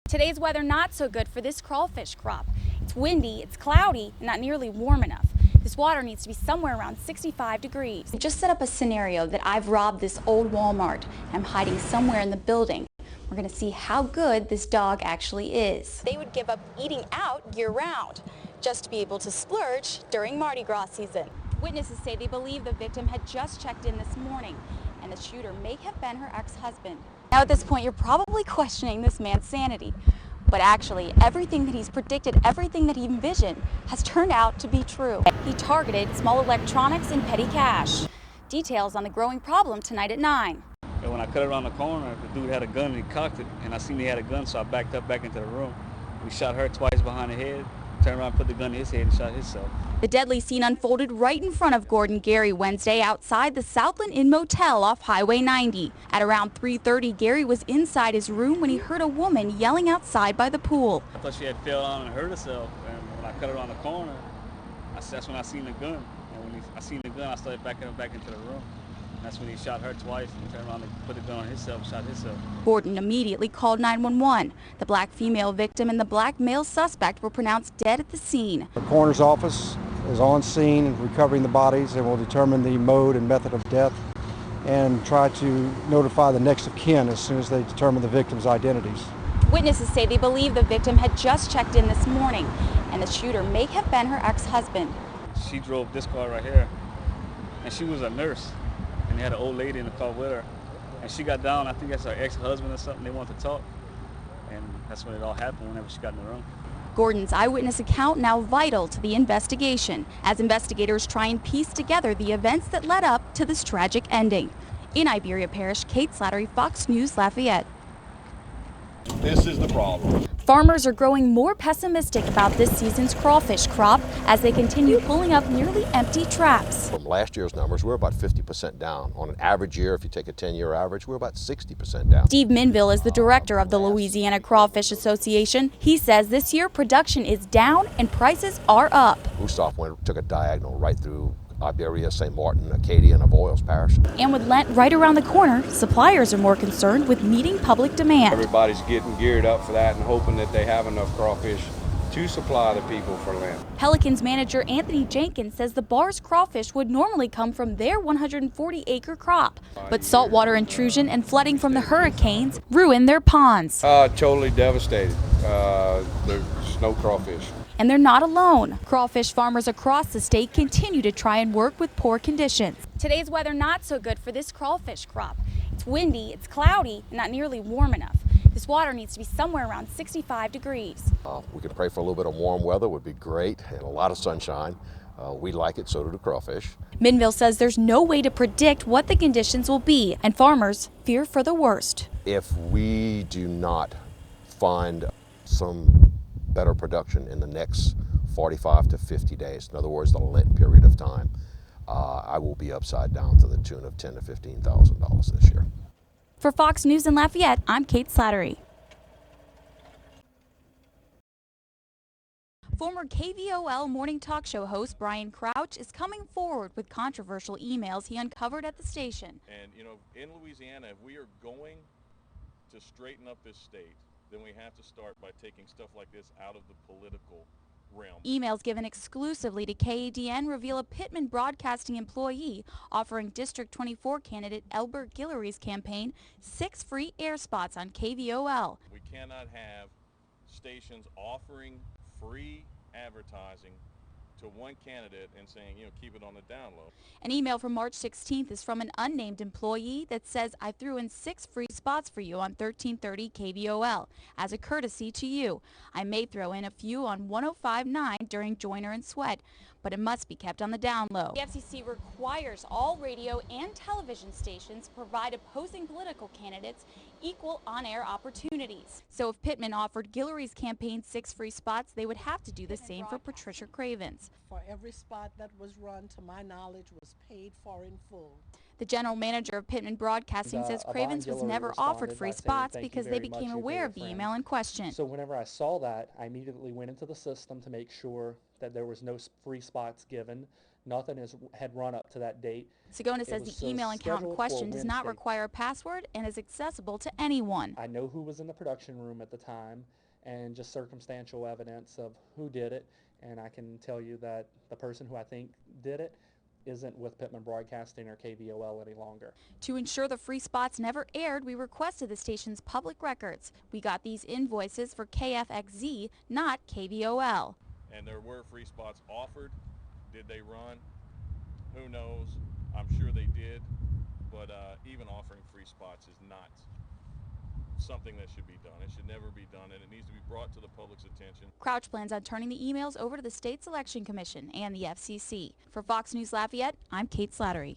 Today's weather not so good for this crawfish crop. It's windy, it's cloudy, and not nearly warm enough. This water needs to be somewhere around 65 degrees. I just set up a scenario that I've robbed this old Walmart. I'm hiding somewhere in the building. We're going to see how good this dog actually is. They would give up eating out year-round just to be able to splurge during Mardi Gras season. Witnesses say they believe the victim had just checked in this morning, and the shooter may have been her ex-husband. Now at this point, you're probably questioning this man's sanity. But actually, everything that he's predicted, everything that he envisioned, has turned out to be true. He targeted small electronics and petty cash. Details on the growing problem tonight at 9. And when I cut around the corner, the dude had a gun and he cocked it, and I seen he had a gun, so I backed up back into the room. We shot her twice behind the head, turned around, put the gun in his head, and shot himself. The deadly scene unfolded right in front of Gordon Gary Wednesday outside the Southland Inn Motel off Highway 90. At around 3:30, Gary was inside his room when he heard a woman yelling outside by the pool. I thought she had fell down and hurt herself, and when I cut around the corner, that's when I seen the gun. And when I seen the gun, I started backing back into the room. That's when he shot her twice and turned around and put the gun on himself and shot himself. Gordon immediately called 911. The black female victim and the black male suspect were pronounced dead at the scene. The coroner's office is on scene recovering the bodies and will determine the mode and method of death and try to notify the next of kin as soon as they determine the victims' identities. Witnesses say they believe the victim had just checked in this morning, and the shooter may have been her ex-husband. She drove this car right here, and she was a nurse. And they had an old lady in the car with her, and she got down. I think that's her ex-husband or something. They wanted to talk, and that's when it all happened, whenever she got in the room. Gordon's eyewitness account now vital to the investigation as investigators try and piece together the events that led up to this tragic ending. In Iberia Parish, Kate Slattery, Fox News, Lafayette. This is the problem. Farmers are growing more pessimistic about this season's crawfish crop as they continue pulling up nearly empty traps. From last year's numbers, we're about 50% down. On an average year, if you take a 10-year average, we're about 60% down. Steve Minville is the director of the Louisiana Crawfish Association. He says this year production is down and prices are up. Gustav took a diagonal right through Iberia, St. Martin, Acadia, and Avoyelles Parish. And with Lent right around the corner, suppliers are more concerned with meeting public demand. Everybody's getting geared up for that and hoping that they have enough crawfish to supply the people for Lent. Pelicans manager Anthony Jenkins says the bar's crawfish would normally come from their 140-acre crop. But saltwater intrusion and flooding from the hurricanes ruined their ponds. Totally devastated. There's no crawfish. And they're not alone. Crawfish farmers across the state continue to try and work with poor conditions. Today's weather not so good for this crawfish crop. It's windy, it's cloudy, and not nearly warm enough. This water needs to be somewhere around 65 degrees. We could pray for a little bit of warm weather, would be great, and a lot of sunshine. We like it, so do the crawfish. Minville says there's no way to predict what the conditions will be, and farmers fear for the worst. If we do not find some better production in the next 45 to 50 days, in other words, the Lent period of time, I will be upside down to the tune of $10,000 to $15,000 this year. For Fox News in Lafayette, I'm Kate Slattery. Former KVOL morning talk show host Brian Crouch is coming forward with controversial emails he uncovered at the station. And, you know, in Louisiana, if we are going to straighten up this state, then we have to start by taking stuff like this out of the political realm. Emails given exclusively to KADN reveal a Pittman Broadcasting employee offering District 24 candidate Elbert Guillory's campaign 6 free air spots on KVOL. We cannot have stations offering free advertising to one candidate and saying, you know, keep it on the down low. An email from March 16th is from an unnamed employee that says, I threw in 6 free spots for you on 1330 KVOL as a courtesy to you. I may throw in a few on 105.9 during Joyner and Sweat, but it must be kept on the down low. The FCC requires all radio and television stations provide opposing political candidates equal on-air opportunities. So if Pittman offered Guillory's campaign 6 free spots, they would have to do the same for Patricia Cravens. For every spot that was run, to my knowledge, was paid for in full. The general manager of Pittman Broadcasting says Cravens was never offered free spots because they became aware of the email in question. So whenever I saw that, I immediately went into the system to make sure that there was no free spots given. Nothing had run up to that date. Sagona It says was, the email account in scheduled for question does not Wednesday. require a password and is accessible to anyone. I know who was in the production room at the time and just circumstantial evidence of who did it, and I can tell you that the person who I think did it isn't with Pittman Broadcasting or KVOL any longer. To ensure the free spots never aired, we requested the station's public records. We got these invoices for KFXZ, not KVOL. And there were free spots offered. Did they run? Who knows? I'm sure they did, but even offering free spots is not something that should be done. It should never be done, and it needs to be brought to the public's attention. Crouch plans on turning the emails over to the State Selection Commission and the FCC. For Fox News Lafayette, I'm Kate Slattery.